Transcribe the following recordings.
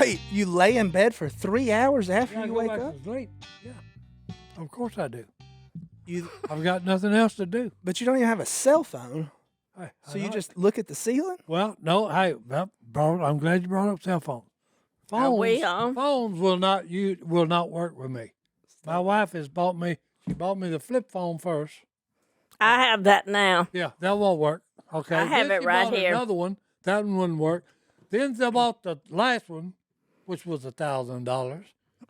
Wait, you lay in bed for 3 hours after you go wake back up? to sleep. Yeah, of course I do. You, I've got nothing else to do. but you don't even have a cell phone, Hey, so you just look at the ceiling? well, no. Hey, I'm glad you brought up cell phones. Are we Phones will not work with me. My wife has bought me. She bought me the flip phone first. I have that now. Yeah, that won't work. Okay. I have Then it she right bought here. Another one. That one wouldn't work. Then they bought the last one, which was $1,000.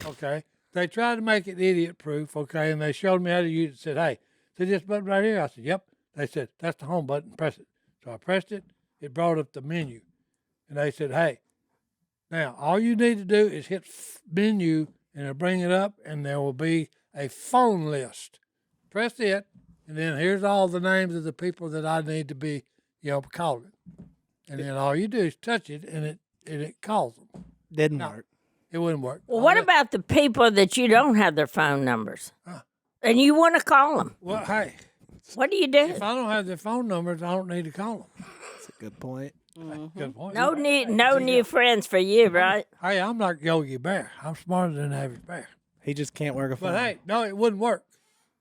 Okay. They tried to make it idiot proof. Okay, and they showed me how to use it. Said, "Hey, see this button right here?" I said, "Yep." They said, "That's the home button. Press it." So I pressed it. It brought up the menu, and they said, "Hey, now all you need to do is hit menu, and it'll bring it up, and there will be a phone list. Press it, and then here's all the names of the people that I need to be, calling. And then all you do is touch it, and it calls them. Didn't work. It wouldn't work. Well, what about the people that you don't have their phone numbers? And you want to call them? Well, hey, What do you do? if I don't have their phone numbers, I don't need to call them. That's a good point. Good point. No new friends for you, right? Hey, I'm like Yogi Bear. I'm smarter than the average bear. He just can't work a phone. But hey, no, it wouldn't work.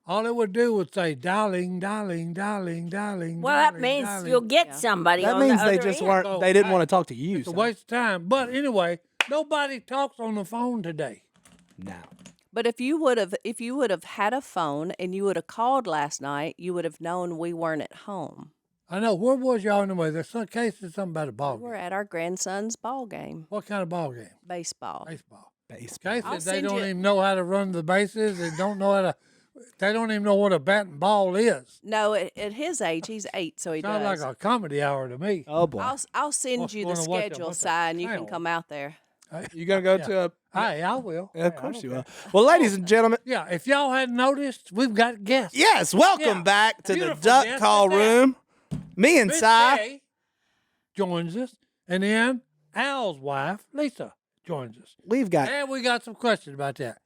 All it would do would say dialing, dialing, dialing, dialing. Well, that dialing, means dialing. you'll get somebody that on means the they other just end. weren't. So, They didn't hey, want to talk to you. It's a so. waste of time. But anyway, nobody talks on the phone today. No. But if you would have had a phone and you would have called last night, you would have known we weren't at home. I know. Where was y'all anyway? There's some case of something about a ball We're game. at our grandson's ball game, What kind of ball game? baseball. Baseball. Baseball. Case I'll that they send don't you- even know how to run the bases. They don't know how to. They don't even know what a bat and ball is. No, at his age, he's 8, so he Sounds does. like a comedy hour to me. Oh boy. I'll send What's you the going on? What's that? schedule, What's Si, that? and you can Hang come out there. You gonna go Yeah. to a? Hey, I will. Yeah, of Hey, I course don't you care. will. Well, ladies and gentlemen, Yeah, if y'all hadn't noticed, we've got guests. yes, welcome Yeah. back to the Beautiful duck guest. call Look at that. room. Me and Miss Si. Kay joins us, and then Al's wife, Lisa, joins us. We've got And we got some questions about that.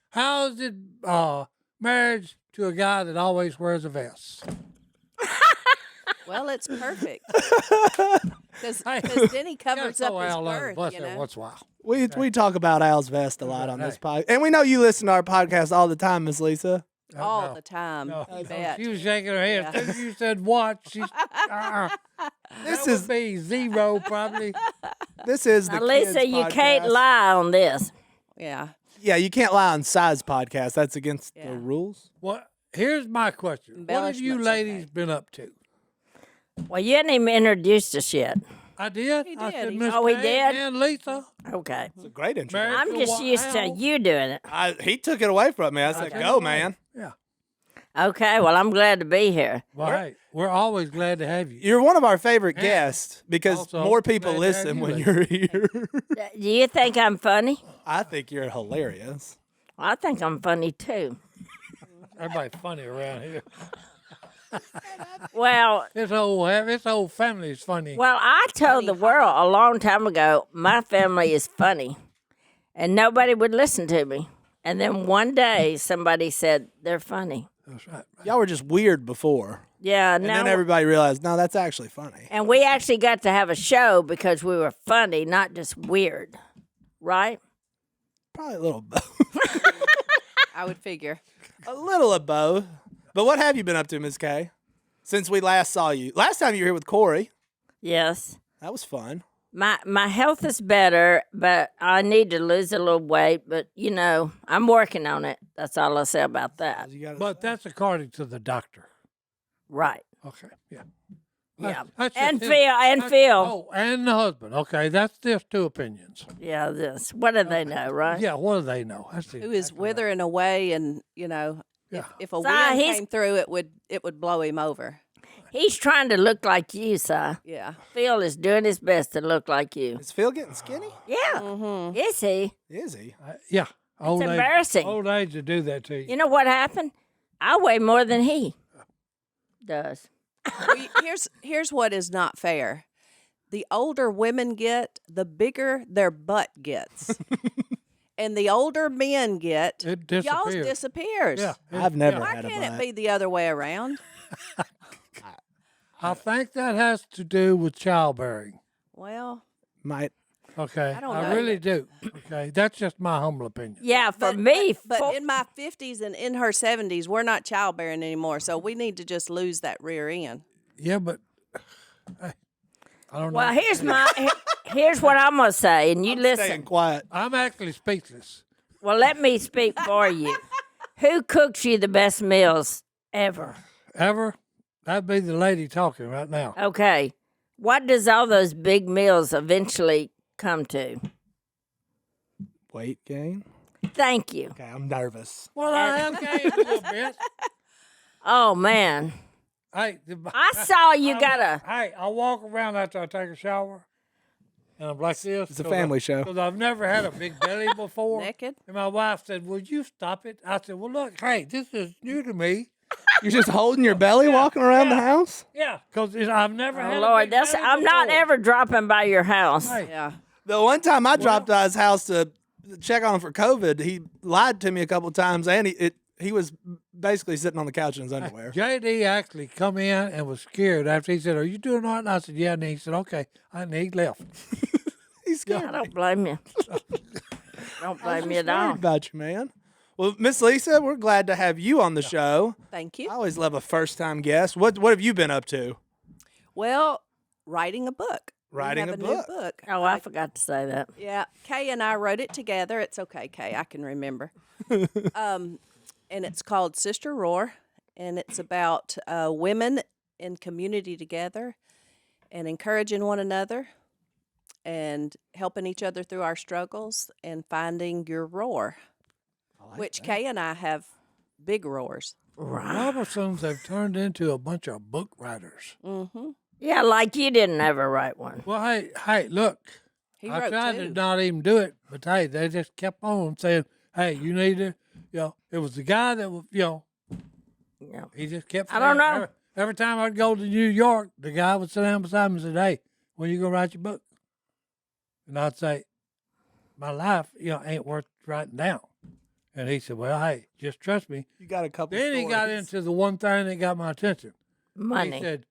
How is it marriage to a guy that always wears a vest? Well, it's perfect. Because Hey, then he Gotta covers up throw his Al under the birth, bus you every know. once in a while. we talk about Al's vest a lot on this Hey. podcast, and we know you listen to our podcast all the time, Miss Lisa. All No. the time. No, You no, bet. she was shaking her head. As soon as you said what, she's This that is would be zero probably. this is the Now, Lisa, kids you can't podcast. lie on this. Yeah. Yeah, you can't lie on Si's podcast. That's against Yeah. the rules. Well, here's my question. What have you Embellishment's ladies okay. been up to? Well, you hadn't even introduced us yet. I did. He I did. said He- Miss Oh, he Kay did? and Lisa. Okay. It's a great intro. Married I'm to just used to Al. you doing it. He took it away from me. I said, took "Go, it away. man! Yeah. Okay, well, I'm glad to be here. Well, hey, we're always glad to have you. You're one of our favorite And guests because also more people glad to have listen you, when lady. you're here." Do you think I'm funny? I think you're hilarious. I think I'm funny too. Everybody's funny around here. Well, This whole family is funny. well, I told the world a long time ago my family is funny, and nobody would listen to me. And then one day somebody said they're funny. That's right. Y'all were just weird before, Yeah, and now then everybody realized, no, that's actually funny. and we actually got to have a show because we were funny, not just weird, right? Probably a little, I would figure. a little of both. But what have you been up to, Miss Kay, since we last saw you? Last time you were here with Corey. Yes. That was fun. My health is better, but I need to lose a little weight. But you know, I'm working on it. That's all I'll say about that. You got But that's according to the doctor. Right? Okay. Yeah. Yeah. That's just And his- Phil, and that's- Phil. Oh, and the husband. Okay, that's just two opinions. Yeah, this. What do they know, right? Yeah, what do they know? That's Who is exactly right. withering away, and Yeah. if a Si, wind he's- came through, it would blow him over. He's trying to look like you, Si. Yeah. Phil is doing his best to look like you. Is Phil getting skinny? Yeah. Mm-hmm. Is he? Is he? Yeah. Old age, embarrassing. Old age to do that to you. You know what happened? I weigh more than he does. Here's what is not fair. The older women get, the bigger their butt gets. And the older men get, It y'all's disappears. disappears. Yeah. I've never Why had a can't it butt. be the other way around? I think that has to do with childbearing. Well, Might. Okay, I don't I know. really do. Okay, that's just my humble opinion. Yeah, for me, But in my 50s and in her 70s, we're not childbearing anymore, so we need to just lose that rear end. Yeah, but hey, I don't know. well, here's what I'm gonna say, and you Staying listen. quiet. I'm actually speechless. Well, let me speak for you. Who cooks you the best meals ever? Ever? That'd be the lady talking right now. Okay. What does all those big meals eventually come to? Weight gain. Thank you. Okay, I'm nervous. Well, I have gained a little bit. Oh man, Hey, I saw you got a. Hey, I walk around after I take a shower, and I'm like this. It's a family show. Because I've never had a big belly before. Naked? And my wife said, "Would you stop it?" I said, "Well, look, hey, this is new to me." You're just holding your belly walking around the house? Yeah, because I've never had. Oh a Lord, big belly I'm not before. ever dropping by your house. Hey, Yeah. The one time I dropped by his house to check on him for COVID, he lied to me a couple times, and he was basically sitting on the couch in his underwear. JD actually come in and was scared after he said, "Are you doing all right?" And I said, "Yeah." And he said, "Okay." And he left. He's scared. I don't blame you. Don't blame me at all. Worried about you, man. Well, Miss Lisa, we're glad to have you on the show. Thank I you. always love a first-time guest. What have you been up to? Well, writing a book. We Writing have a new book. book. Oh, I forgot to say that. Yeah, Kay and I wrote it together. It's okay, Kay, I can remember. And it's called Sister Roar, and it's about women in community together and encouraging one another and helping each other through our struggles and finding your roar, which Kay and I have big roars. Robertsons have turned into a bunch of book writers. Mm-hmm. Yeah, like you didn't ever write one. Well, hey, look. He I wrote tried two. to not even do it, but hey, they just kept on saying, "Hey, you need to," It was the guy that was, Yeah. he just kept. I don't saying- know. Every time I'd go to New York, the guy would sit down beside me and say, "Hey, when you gonna write your book?" And I'd say, "My life, ain't worth writing down." And he said, "Well, hey, just trust me." You got a couple. Then he got stories. into the one thing that got my attention. Money. He said,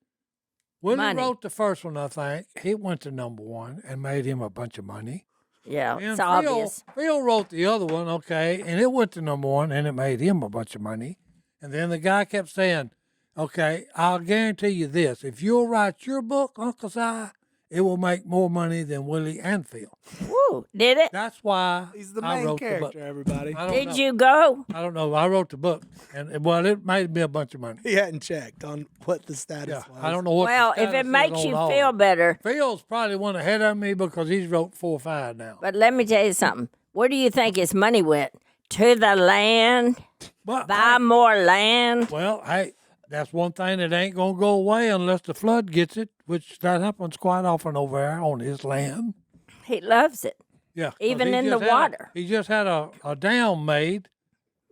when Money. he wrote the first one, I think, he went to #1 and made him a bunch of money. Yeah, And it's obvious. Phil wrote the other one, okay, and it went to #1 and it made him a bunch of money. And then the guy kept saying, "Okay, I'll guarantee you this. If you'll write your book, Uncle Si, it will make more money than Willie and Phil." Woo, did it? That's why He's the I main wrote the book. character, everybody. I don't Did know. you go? I don't know. I wrote the book, and well, it made me a bunch of money. He hadn't checked on what the status Yeah, was. I don't know what. the Well, if status it is makes on you all feel of it. better, Phil's probably one ahead of me because he's wrote 4 or 5 now. but let me tell you something. Where do you think his money went? To the land? But Buy more land? well, hey, that's one thing that ain't gonna go away unless the flood gets it, which that happens quite often over there on his land. He loves it. Yeah, 'cause Even he in just the had water. he just had a dam made,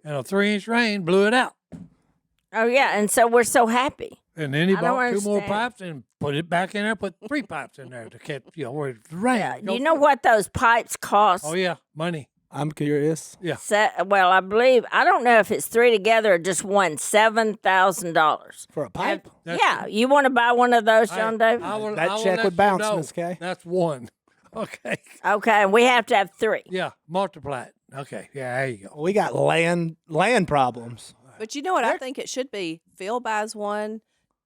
and a 3-inch rain blew it out. Oh, yeah, and so we're so happy. And then he I don't bought 2 more understand. pipes and put it back in there. Put 3 pipes in there to catch, where it rain. Yeah, go you know through. what those pipes cost? Oh yeah, money. I'm curious. Yeah. Well, I believe, I don't know if it's 3 together or just one, $7,000. For a pipe? Yeah, you want to buy one of those, Hey, John David? That check let would you bounce, know. Miss Kay. That's 1. Okay. Okay, and we have to have 3. Yeah, multiply it. Okay. Yeah, there you go. We got land problems. But you know what I think it should be? Phil buys one,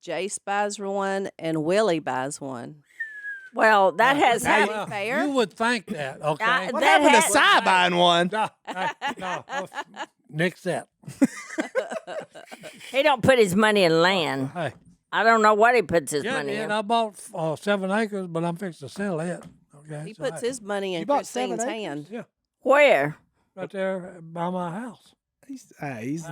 Jace buys one, and Willie buys one. Well, that has that happened. well, fair? You would think that. Okay. What That happened to had- Si buying one? No. Next that. He don't put his money in land. Hey. I don't know what he puts his Yeah, money and in. I bought 7 acres, but I'm fixing to sell it. Okay. He so puts hey, his money in You bought 7 Christine's acres? hand. Yeah, Where? right there by my house. He's I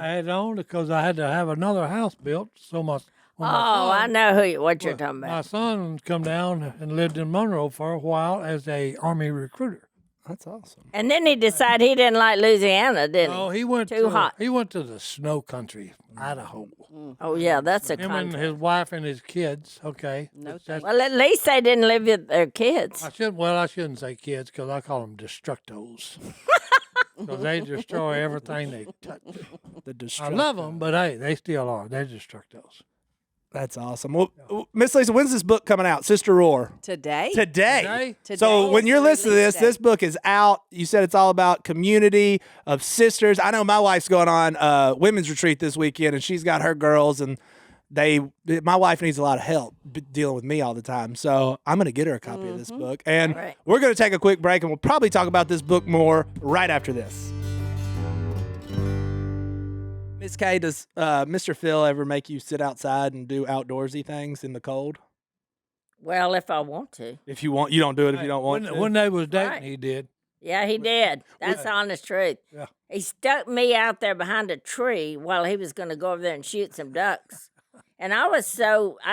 had it on because I had to have another house built. So my when Oh, my I son, know what you're talking my about. son come down and lived in Monroe for a while as a Army recruiter. that's awesome. And then he decided he didn't like Louisiana, did he? Oh, he went Too to hot. He went to the snow country, Idaho. Oh, yeah, that's a Him and country. his wife and his kids. Okay. No That's- Well, at least they didn't live with their kids. I shouldn't say kids because I call them destructos. Because they destroy everything they touch. The I destruction. love them, but hey, they still are. They're destructos. That's awesome. Well, Miss Lisa, when's this book coming out? Sister Roar. Today. Today. Today So when is you're the listening to release this date. book is out. You said it's all about community of sisters. I know my wife's going on women's retreat this weekend, and she's got her girls, and my wife needs a lot of help dealing with me all the time. So I'm going to get her a copy of this book. And Right. we're going to take a quick break, and we'll probably talk about this book more right after this. Miss Kay, does Mr. Phil ever make you sit outside and do outdoorsy things in the cold? Well, if I want to. If you want, you don't do it if you don't want to. When they was dating, Right. he did. Yeah, he did. That's the honest truth. Yeah. He stuck me out there behind a tree while he was going to go over there and shoot some ducks. And I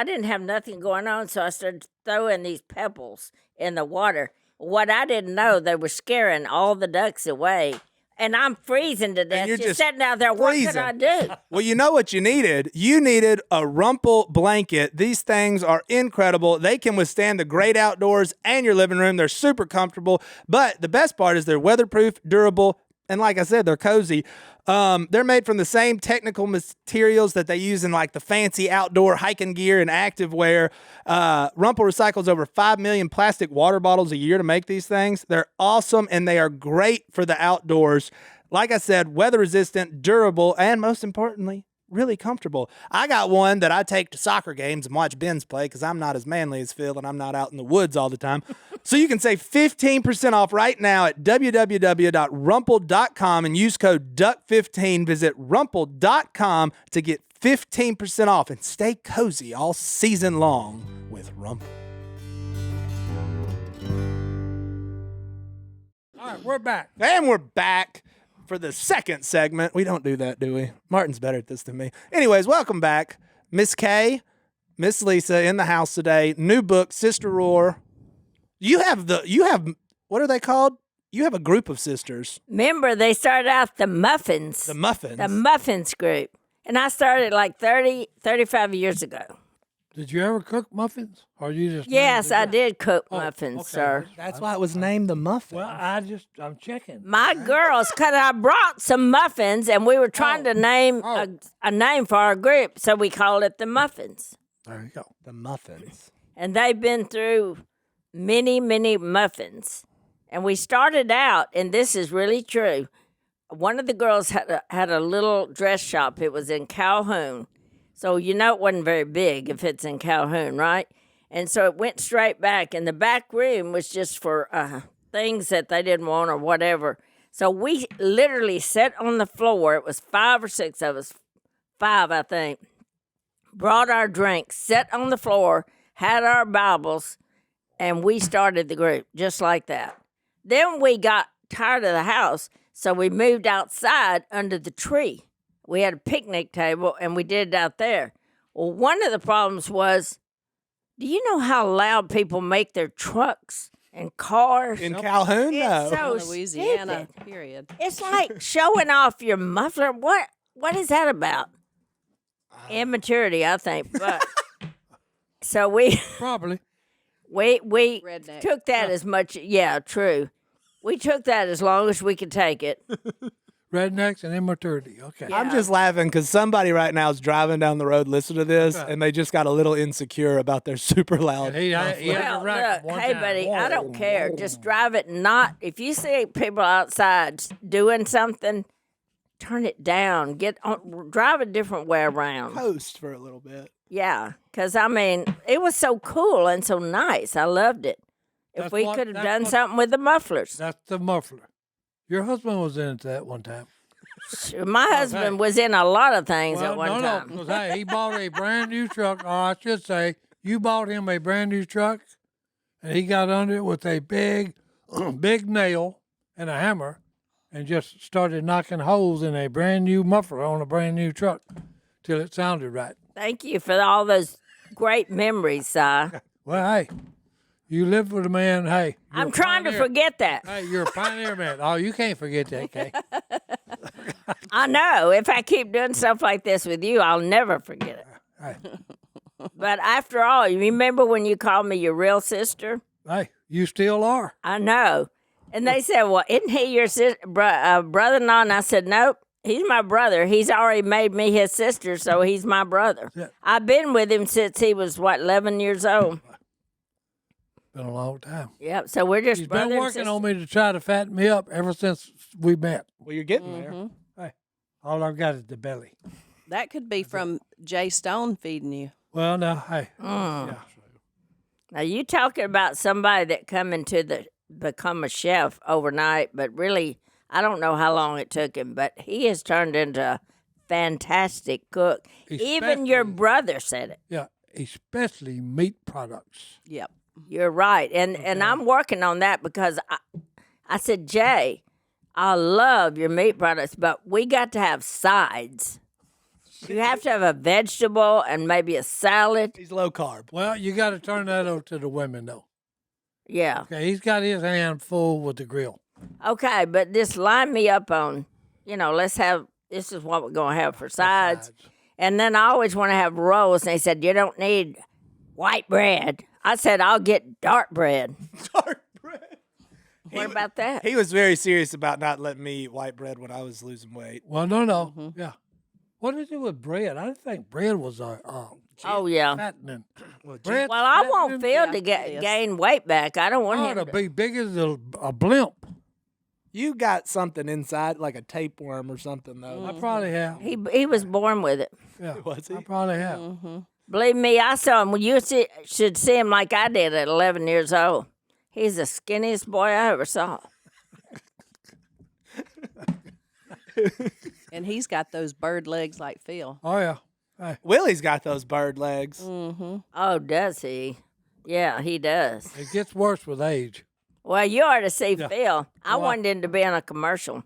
didn't have nothing going on, so I started throwing these pebbles in the water. What I didn't know, they were scaring all the ducks away. And I'm freezing to death. you're Just just sitting out there, what could I do? Well, you know what you needed? You needed a Rumple blanket. These things are incredible. They can withstand the great outdoors and your living room. They're super comfortable. But the best part is they're weatherproof, durable, and like I said, they're cozy. They're made from the same technical materials that they use in like the fancy outdoor hiking gear and active wear. Rumple recycles over 5 million plastic water bottles a year to make these things. They're awesome, and they are great for the outdoors. Like I said, weather resistant, durable, and most importantly, really comfortable. I got one that I take to soccer games and watch Ben's play because I'm not as manly as Phil and I'm not out in the woods all the time. So you can save 15% off right now at www.rumple.com and use code DUCK15. Visit rumple.com to get 15% off and stay cozy all season long with Rumple. All right, we're back. And we're back for the second segment. We don't do that, do we? Martin's better at this than me. Anyways, welcome back. Miss Kay, Miss Lisa in the house today. New book, Sister Roar. You have what are they called? You have a group of sisters. Remember, they started out the Muffins. The Muffins. The Muffins group. And I started like 35 years ago. Did you ever cook muffins? Or you just Yes, named it I that? did cook Oh, muffins, okay. sir. That's why it was named the Muffins. Well, I'm checking. My girls, because I brought some muffins and we were trying to name a name for our group, so we called it the Muffins. There you go. The Muffins. And they've been through many, many muffins. And we started out, and this is really true. One of the girls had a little dress shop. It was in Calhoun. So you know it wasn't very big if it's in Calhoun, right? And so it went straight back. And the back room was just for things that they didn't want or whatever. So we literally sat on the floor. It was 5 or 6 of us, 5, I think. Brought our drinks, sat on the floor, had our Bibles, and we started the group just like that. Then we got tired of the house, so we moved outside under the tree. We had a picnic table, and we did it out there. Well, one of the problems was, do you know how loud people make their trucks and cars? In Calhoun, It's no. so Louisiana, stupid. period. It's like showing off your muffler. What is that about? Immaturity, I think. But so we Probably. Redneck. took that as much. Yeah, true. We took that as long as we could take it. Rednecks and immaturity. Okay. Yeah. I'm just laughing because somebody right now is driving down the road, listening to this, and they just got a little insecure about their super loud. And he had Well, a racket look, one hey, time. buddy, I don't care. Just drive it. Not if you see people outside doing something, turn it down. Drive a different way around. Post for a little bit. Yeah, because I mean, it was so cool and so nice. I loved it. If That's we what- could have that's done what- something with the mufflers, That's the muffler. Your husband was into that one time. my husband was in a lot of things Well, at one no, time. because hey, he bought a brand new truck, or I should say, you bought him a brand new truck, and he got under it with a big, big nail and a hammer, and just started knocking holes in a brand new muffler on a brand new truck till it sounded right. Thank you for all those great memories, Si. Well, hey, you lived with a man. Hey, you're I'm a trying to pioneer. Hey, Hey, you're a pioneer man. Oh, you can't forget that, Kay. I know. If I keep doing stuff like this with you, I'll never forget it. Hey, But after all, you remember when you called me your real sister? hey, you still are. I know. And they said, well, isn't he your brother-in-law? And I said, nope. He's my brother. He's already made me his sister, so he's my brother. Yeah. I've been with him since he was, 11 years old. Been a long time. Yep, so we're just He's brother been and working sister. on me to try to fatten me up ever since we met. Well, you're getting there. Mm-hmm. Hey, all I've got is the belly. That could be from Jay Stone feeding you. Well, now, hey. Mm. Yeah. Now, you talking about somebody that become a chef overnight, but really, I don't know how long it took him, but he has turned into a fantastic cook. Even your Especially- brother said it. Yeah, especially meat products. Yep. You're right. And I'm working on that because I said, Jay, I love your meat products, but we got to have sides. You have to have a vegetable and maybe a salad. He's low carb. Well, you got to turn that over to the women, though. Yeah. Okay, he's got his hand full with the grill. Okay, but just line me up on, this is what we're going to have for sides. And then I always want to have rolls. And they said, you don't need white bread. I said, I'll get dark bread. Dark bread. What about that? He was very serious about not letting me eat white bread when I was losing weight. Well, no. Yeah. What is it with bread? I didn't think bread was Oh, yeah. fattening. Well, Bread Well, I want fattening? Phil to Yeah, it is. gain weight back. I don't want Oh, him to to. be big as a blimp. You got something inside, like a tapeworm or something, though. I probably have. He was born with it. Yeah, Was he? I probably have. Believe me, I saw him. Well, should see him like I did at 11 years old. He's the skinniest boy I ever saw. And he's got those bird legs like Phil. Oh, yeah. Hey, Willie's got those bird legs. Oh, does he? Yeah, he does. it gets worse with age. Well, you ought to see Yeah. Phil. I Why? wanted him to be on a commercial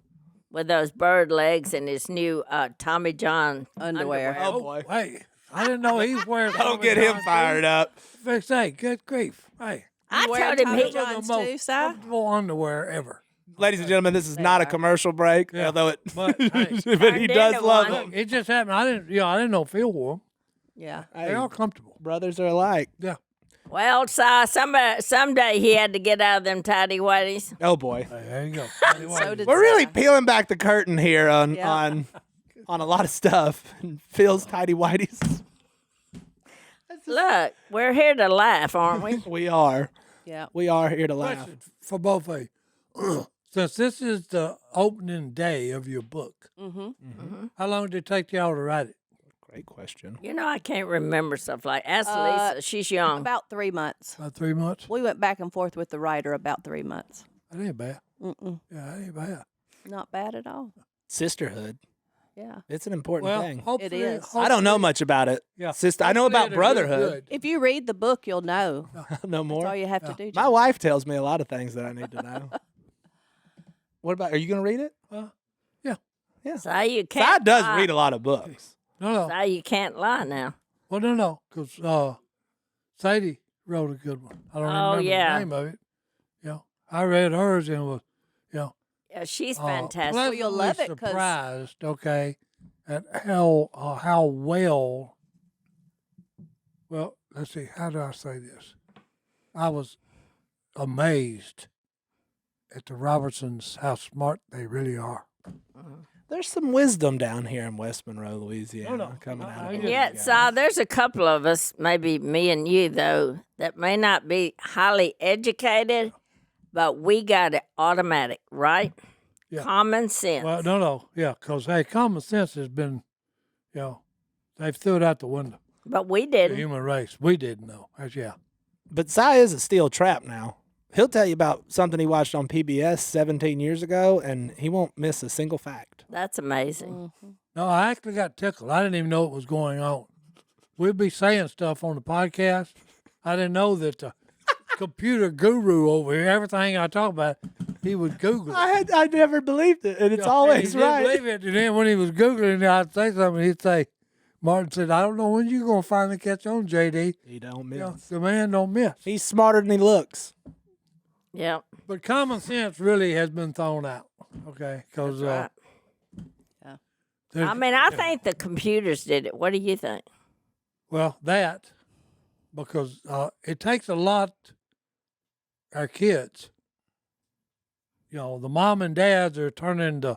with those bird legs and his new Tommy John Underwear. Oh, boy. Hey, I didn't know he's wearing. Don't get him fired up. Fix, hey, good grief. Hey, I You wearing told him Tommy he. John- Johns the most too, Si? comfortable underwear ever. Ladies and gentlemen, this is not a commercial break, Yeah. although it. But, hey, but he Turned does into love one. them. It just happened. I didn't know Phil wore them. Yeah. They are comfortable. Brothers are alike. Yeah. Well, Si, someday he had to get out of them tidy whities. Oh boy, Hey, there you go. So did we're really Si. peeling back the curtain here on Yeah. on a lot of stuff. Phil's tidy whities. Look, we're here to laugh, aren't we? We are. Yeah. We are here to laugh. Question for both of you. Since this is the opening day of your book, how long did it take y'all to write it? Great question. I can't remember stuff like. Ask Lisa. She's young. About 3 months. About 3 months? We went back and forth with the writer about 3 months. That ain't bad. Mm-mm. Yeah, that ain't bad. Not bad at all. Sisterhood. Yeah. It's an important Well, thing. hopefully, is. I don't know much about it. Yeah. Sister, I know hopefully about it'll do brotherhood. good. If you read the book, you'll know. No That's more. all you have to do. My John. wife tells me a lot of things that I need to know. What about? Are you going to read it? So you Si can't. does lie. read a lot of books. No. So you can't lie now. Well, no, because Sadie wrote a good one. I don't Oh, remember yeah. the name of it. I read hers and was, Yeah, she's fantastic. Well, you'll love pleasantly it 'cause- surprised, okay, at how well. Well, let's see. How do I say this? I was amazed at the Robertsons, how smart they really are. There's some wisdom down here in West Monroe, Louisiana, No. coming out. I of And get it, yet, guys. Si, there's a couple of us, maybe me and you, though, that may not be highly educated, but we got it automatic, right? Yeah. Common sense. Well, no, yeah, because hey, common sense has been, they've threw it out the window. But we The didn't. human race, we didn't know. Yeah. But Si is a steel trap now. He'll tell you about something he watched on PBS 17 years ago, and he won't miss a single fact. That's amazing. Mm-hmm. No, I actually got tickled. I didn't even know what was going on. We'd be saying stuff on the podcast. I didn't know that the computer guru over here, everything I talk about, he would Google. I never believed it, and it's Yeah, always he didn't right. believe it. And then when he was Googling, I'd say something, he'd say, Martin said, I don't know when you're going to finally catch on, JD. He don't miss. Yeah, the man don't miss. He's smarter than he looks. Yep. But common sense really has been thrown out, okay? Because Right. I mean, I think the computers did it. What do you think? well, that, because it takes a lot, our kids, the mom and dads are turning to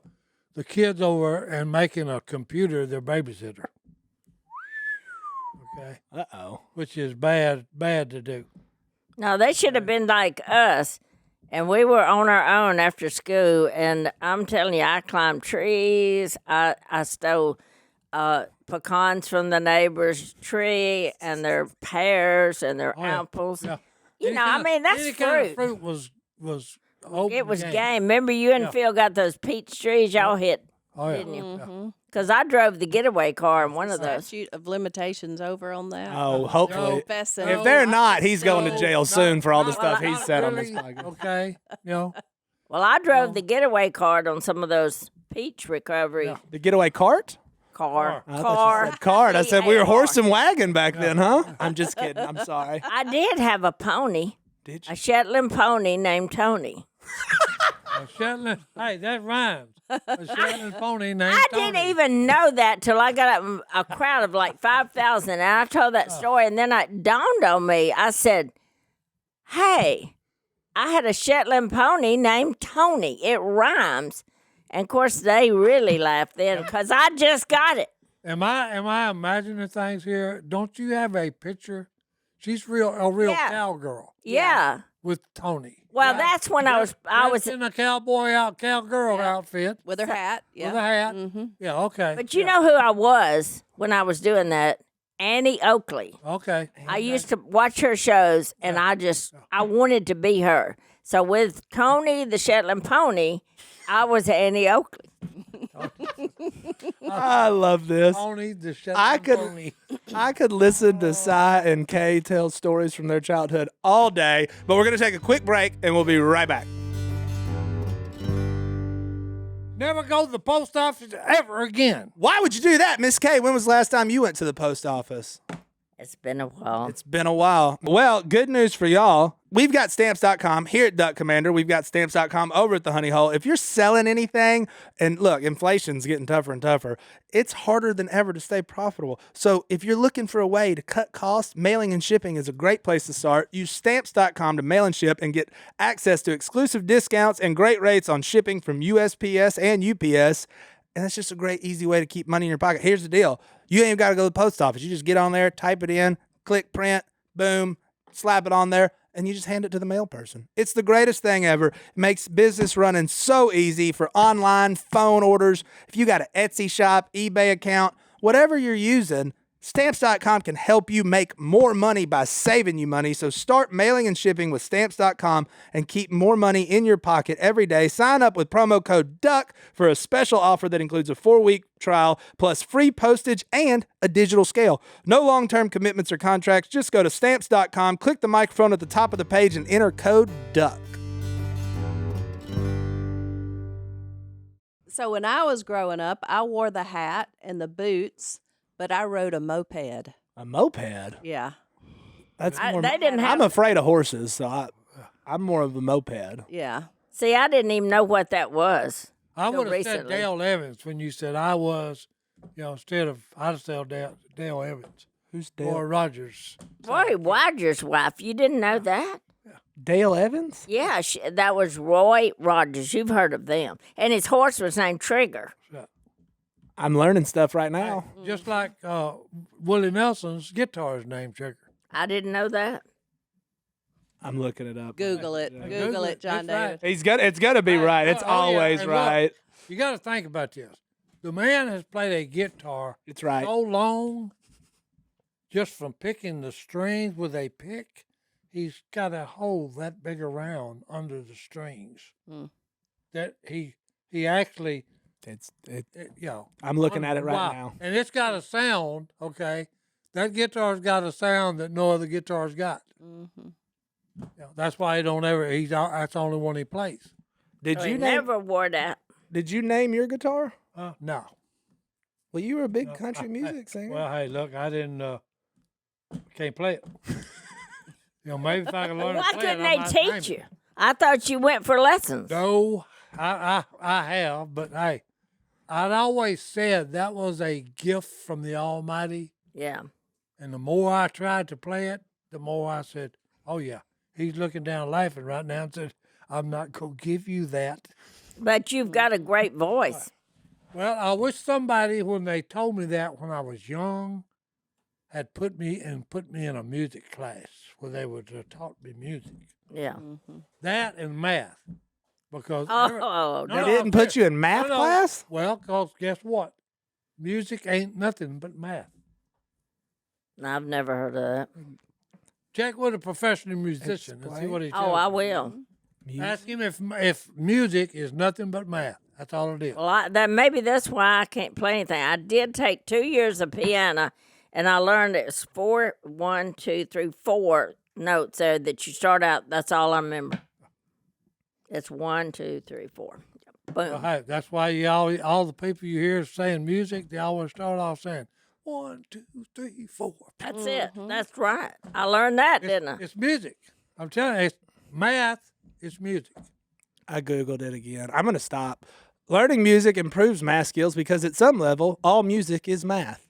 the kids over and making a computer their babysitter. Okay, Uh-oh. which is bad to do. No, they should have been like us. And we were on our own after school. And I'm telling you, I climbed trees. I stole pecans from the neighbor's tree and their pears and their yeah. apples. Yeah. You know, I mean, that's any kind of fruit. fruit was open It was game. game. Remember, you and Phil got those peach trees y'all hit, Oh yeah. didn't you? Mm-hmm. Because I drove the getaway car in one of those. Statute of limitations over on that. Oh, hopefully. Confessing. If they're not, he's going to No, jail not- soon for all the not- stuff he's not said on this really. podcast. Okay, Well, I drove the getaway card on some of those peach recovery Yeah. The getaway cart? car. I thought you said cart. I said we were C-A-R. horse and wagon back then, huh? I'm just kidding. I'm sorry. I did have a pony, Did a you? Shetland pony named Tony. a Shetland. Hey, that rhymes. A Shetland pony named I Tony. didn't even know that till I got a crowd of like 5,000, and I told that story, and then it dawned on me. I said, "Hey, I had a Shetland pony named Tony. It rhymes." And of course, they really laughed then because I just got it. Am I imagining things here? Don't you have a picture? She's a real Yeah. cowgirl Yeah. with Tony. Well, that's when I was in a cowgirl outfit With her hat. Yeah. with a hat. Mm-hmm. Yeah, okay. But you know who I was when I was doing that? Annie Oakley. Okay. I used to watch her shows, and I wanted to be her. So with Tony the Shetland pony, I was Annie Oakley. I love this. Tony the I Shetland could- pony. I could listen to Si and Kay tell stories from their childhood all day, but we're going to take a quick break and we'll be right back. Never go to the post office ever again. Why would you do that, Miss Kay? When was the last time you went to the post office? It's been a while. It's been a while. Well, good news for y'all. We've got stamps.com here at Duck Commander. We've got stamps.com over at the Honey Hole. If you're selling anything, and look, inflation's getting tougher and tougher, it's harder than ever to stay profitable. So if you're looking for a way to cut costs, mailing and shipping is a great place to start. Use stamps.com to mail and ship and get access to exclusive discounts and great rates on shipping from USPS and UPS. And that's just a great, easy way to keep money in your pocket. Here's the deal. You ain't even got to go to the post office. You just get on there, type it in, click print, boom, slap it on there, and you just hand it to the mail person. It's the greatest thing ever. It makes business running so easy for online, phone orders. If you got an Etsy shop, eBay account, whatever you're using, Stamps.com can help you make more money by saving you money. So start mailing and shipping with Stamps.com and keep more money in your pocket every day. Sign up with promo code DUCK for a special offer that includes a 4-week trial plus free postage and a digital scale. No long-term commitments or contracts. Just go to Stamps.com, click the microphone at the top of the page, and enter code DUCK. So when I was growing up, I wore the hat and the boots, but I rode a moped. A moped? Yeah. That's more. They didn't have. I'm afraid of horses, so I'm more of a moped. Yeah. See, I didn't even know what that was. I Till would have said recently. Dale Evans when you said I was, instead of I'd have said Dale Evans Who's or Rogers. Roy Rogers' wife. You didn't know that? Dale Evans? Yeah, that was Roy Rogers. You've heard of them. And his horse was named Trigger. I'm learning stuff right now. Just like Willie Nelson's guitar is named Trigger. I didn't know that. I'm looking it up. Google it. Google it, John That's right. David. It's gonna be right. It's Oh, yeah, always and look, right. You got to think about this. The man has played a guitar It's right. so long, just from picking the strings with a pick, he's got a hole that big around under the strings that he actually, I'm looking at it right wow. now. And it's got a sound. Okay, that guitar's got a sound that no other guitar's got. Mm-hmm. That's why he don't ever. That's the only one he plays. Did So you he name? never wore that. Did you name your guitar? No. Well, you were a big country I- music singer. Well, hey, look, I didn't. Can't play it. Maybe if I could learn Why to play it, couldn't I they might name teach it. you? I thought you went for lessons. No, I have, but hey, I'd always said that was a gift from the Almighty, Yeah. and the more I tried to play it, the more I said, "Oh yeah, he's looking down, laughing right now," and said, "I'm not gonna give you that." But you've got a great voice. Well, I wish somebody, when they told me that when I was young, had put me in a music class where they would have taught me music. Yeah. That and math. Because Oh, They didn't put you in math class? Well, because guess what? Music ain't nothing but math. no, I've never heard of that. Check with a professional musician and see what he tells Oh, I you. will. Ask him if music is nothing but math. That's all it is. Well, maybe that's why I can't play anything. I did take 2 years of piano, and I learned it's 4, 1, 2, 3, 4 notes there that you start out. That's all I remember. It's 1, 2, 3, 4. Boom. Well, hey, that's why all the people you hear saying music, they always start off saying 1, 2, 3, 4. That's it. That's right. I learned that, didn't I? It's music. I'm telling you, it's math. It's music. I Googled it again. I'm going to stop. Learning music improves math skills because at some level, all music is math.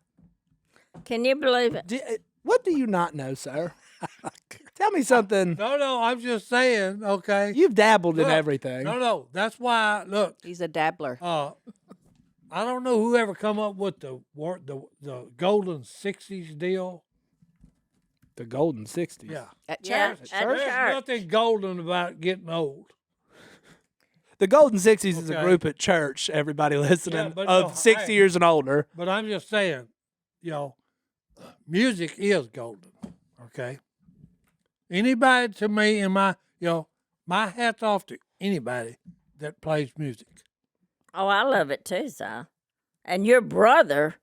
Can you believe it? What do you not know, sir? Tell me something. No, I'm just saying. Okay. You've dabbled in Look, everything. No. That's why. Look. He's a dabbler. I don't know whoever come up with the golden 60s deal. The golden 60s. Yeah. At Yeah, church. at There's church. nothing golden about getting old. The golden 60s is a Okay. group at church, everybody listening, Yeah, but of no, 60 hey. years and older. But I'm just saying, music is golden. Okay. Anybody to me in my hat's off to anybody that plays music. Oh, I love it too, Si. And your brother,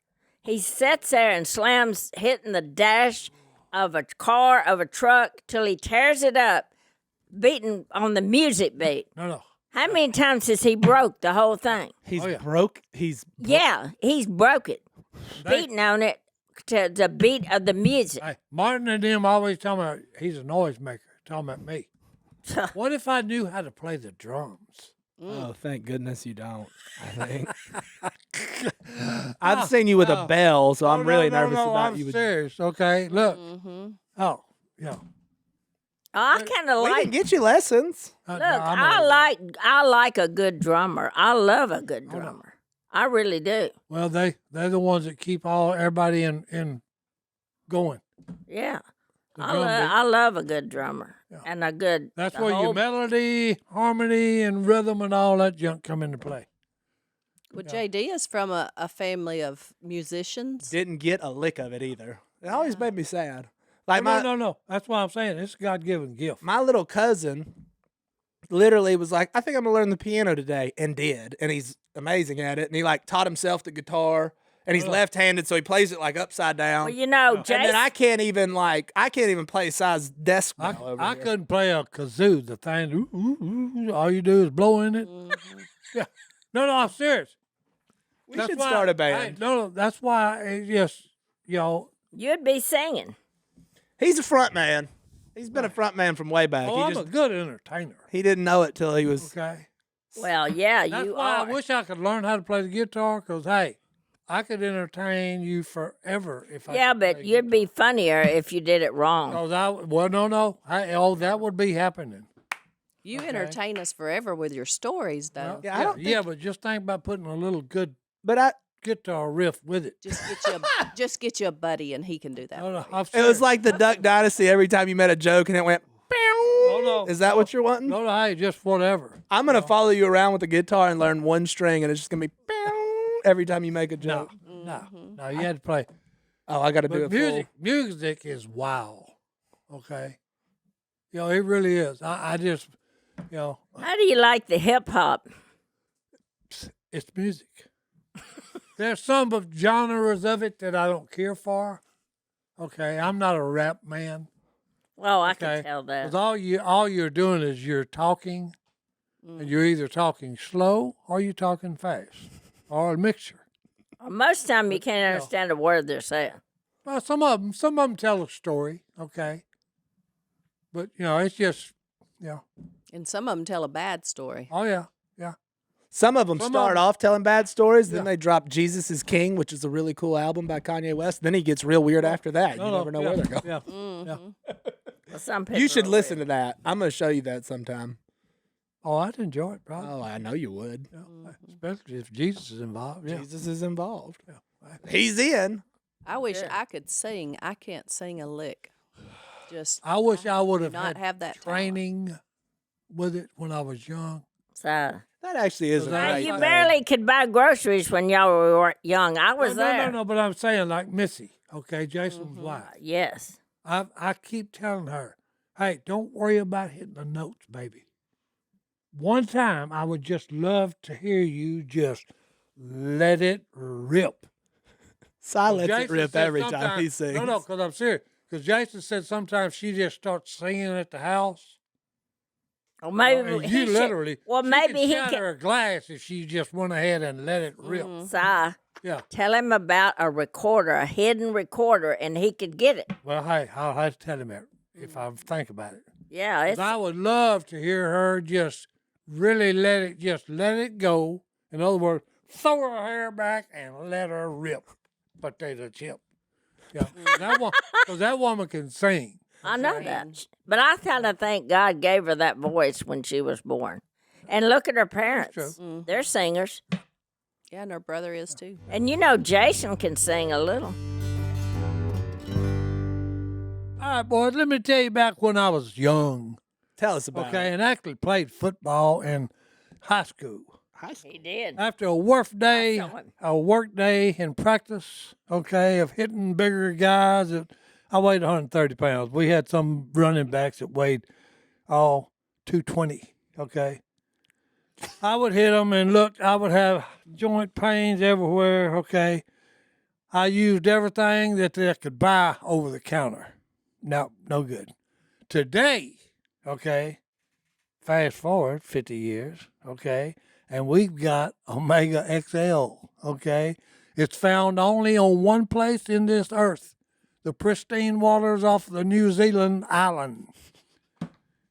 he sits there and slams, hitting the dash of a car, of a truck, till he tears it up, beating on the music beat. No. How many times has he broke the whole thing? He's Oh, yeah. broke. Yeah, he's broke it, beating on it to the beat of the music. Hey, Martin and them always tell me he's a noisemaker. Talking about me. What if I knew how to play the drums? Oh, thank goodness you don't, I think. I've seen you with a bell, so I'm really nervous about I'm you. serious. Okay, look. Oh, yeah. I kind of We like. can get you lessons. Look, I like a good drummer. I love a good drummer. I really do. Well, they're the ones that keep everybody in going. Yeah. The drum beat. I love a good drummer and a good. That's the where your whole- melody, harmony, and rhythm and all that junk come into play. Well, JD is from a family of musicians. Didn't get a lick of it either. It always made me sad. Like No. That's why I'm saying it's a God-given gift. my little cousin literally was like, I think I'm gonna learn the piano today, and did. And he's amazing at it. And he like taught himself the guitar. And he's left-handed, so he plays it like upside down. Well, you know, and then I can't even play size desk I bell over here. couldn't play a kazoo. The thing, all you do is blow in it. Yeah. No, I'm serious. We should start a band. That's why it's just, you'd be singing. He's a front man. He's been a front man from way back. I'm a good entertainer. He didn't know it till he was. Okay. Well, yeah, That's you why are. I wish I could learn how to play the guitar, because, hey, I could entertain you forever if I Yeah, could but play you'd be funnier if you did it wrong. No. That would be happening. You entertain us forever with your stories, though. Yeah, I don't think- but just think about putting a little good But guitar riff with it. Just get you a buddy, and he can do that. I'm it was serious. like the Duck Dynasty. Every time you met a joke, and it went. No. Is that what you're wanting? No, hey, just whatever. I'm gonna follow you around with the guitar and learn one string, and it's just gonna be every time you make a joke. No, you had to play. Oh, I got to do But it. music is wow. Okay, it really is. I just, How do you like the hip hop? it's music. There's some of genres of it that I don't care for. Okay, I'm not a rap man. Well, I Okay, can tell that. 'cause all you're doing is you're talking, and you're either talking slow or you're talking fast, or a mixture. Most time you can't understand a word they're saying. Well, some of them tell a story. Okay, but it's just, And some of them tell a bad story. oh yeah. Some of them Some start of 'em- off telling bad stories, then Yeah. they drop "Jesus Is King," which is a really cool album by Kanye West. Then he gets real weird after that. You never know where they're going. Yeah. Well, some people You should are listen to that. I'm gonna show you that sometime. Oh, I'd enjoy it, probably. Oh, I know you would. Yeah, especially if Jesus is involved. Yeah. Jesus is involved. He's in. I wish I could sing. I can't sing a lick. Just I wish I would have not had have that talent. training with it when I was young. So That actually is a Now, great you thing. barely could buy groceries when y'all were young. I was there. No, but I'm saying like Missy, okay, Jason's wife. Yes. I keep telling her, hey, don't worry about hitting the notes, baby. One time, I would just love to hear you just let it rip. Silence it Jason rip said every time he sometimes- sings. No, because I'm serious. Because Jason said sometimes she just starts singing at the house. Well, maybe And he you should- literally, Well, she maybe could he shatter can. a glass if she just went ahead and let it rip. Si, Yeah. tell him about a recorder, a hidden recorder, and he could get it. Well, hey, I'll have to tell him that if I think about it. Yeah, 'Cause it's I would love to hear her just really let it go. In other words, throw her hair back and let her rip. Potato chip. Yeah, because that woman can sing. I know that. But I kind of think God gave her that voice when she was born. And look at her parents. true. They're singers. Yeah, and her brother is too. And you know Jason can sing a little. All right, boys, let me tell you back when I was young, Tell us about okay, it. and actually played football in high school. He did. After a work day in practice, okay, of hitting bigger guys. I weighed 130 pounds. We had some running backs that weighed 220, okay. I would hit them and look, I would have joint pains everywhere, okay. I used everything that they could buy over the counter. No good. Today, okay, fast forward 50 years, okay, and we've got Omega XL, okay? It's found only on one place in this earth, the pristine waters off the New Zealand island.